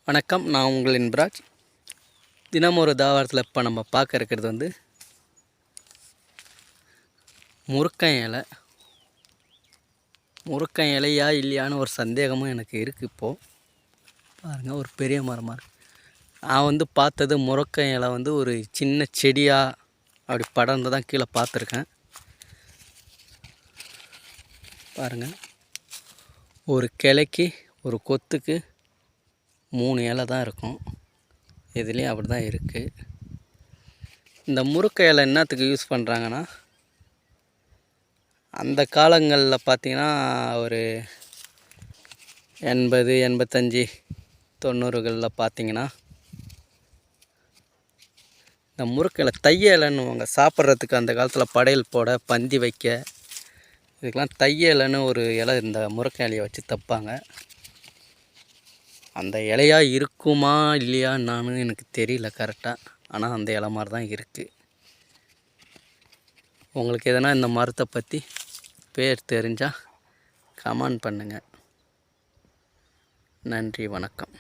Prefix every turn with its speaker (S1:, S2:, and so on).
S1: வணக்கம், நான் உங்கள் இன்பராஜ். தினம் ஒரு தாவரத்தில் இப்போ நம்ம பார்க்க இருக்கிறது வந்து முருக்கன் இலை. முருக்கன் இலையா இல்லையான்னு ஒரு சந்தேகமும் எனக்கு இருக்குது. இப்போது பாருங்கள், ஒரு பெரிய மரமாக இருக்குது. நான் வந்து பார்த்தது முருக்கன் இலை வந்து ஒரு சின்ன செடியாக அப்படி படர்ந்து தான் கீழே பார்த்துருக்கேன். பாருங்கள், ஒரு கிளைக்கு ஒரு கொத்துக்கு 3 இலை தான் இருக்கும். இதுலேயும் அப்படி தான் இருக்குது. இந்த முருக்கை இலை என்னத்துக்கு யூஸ் பண்ணுறாங்கன்னா, அந்த காலங்களில் பார்த்திங்கன்னா ஒரு 80, 85, 90களில் பார்த்திங்கன்னா இந்த முருக்கை இலை தைய இலைன்னுவாங்க. சாப்பிட்றதுக்கு அந்த காலத்தில் படையல் போட, பந்தி வைக்க, இதுக்கெலாம் தைய இலைன்னு ஒரு இலை இந்த முருக்கை இலையை வச்சு தைப்பாங்க. அந்த இலையாக இருக்குமா இல்லையா என்னான்னு எனக்கு தெரியல கரெக்டாக. ஆனால் அந்த இலை மாதிரி தான் இருக்குது. உங்களுக்கு எதனா இந்த மரத்தை பற்றி பேர் தெரிஞ்சால் கமெண்ட் பண்ணுங்கள். நன்றி, வணக்கம்.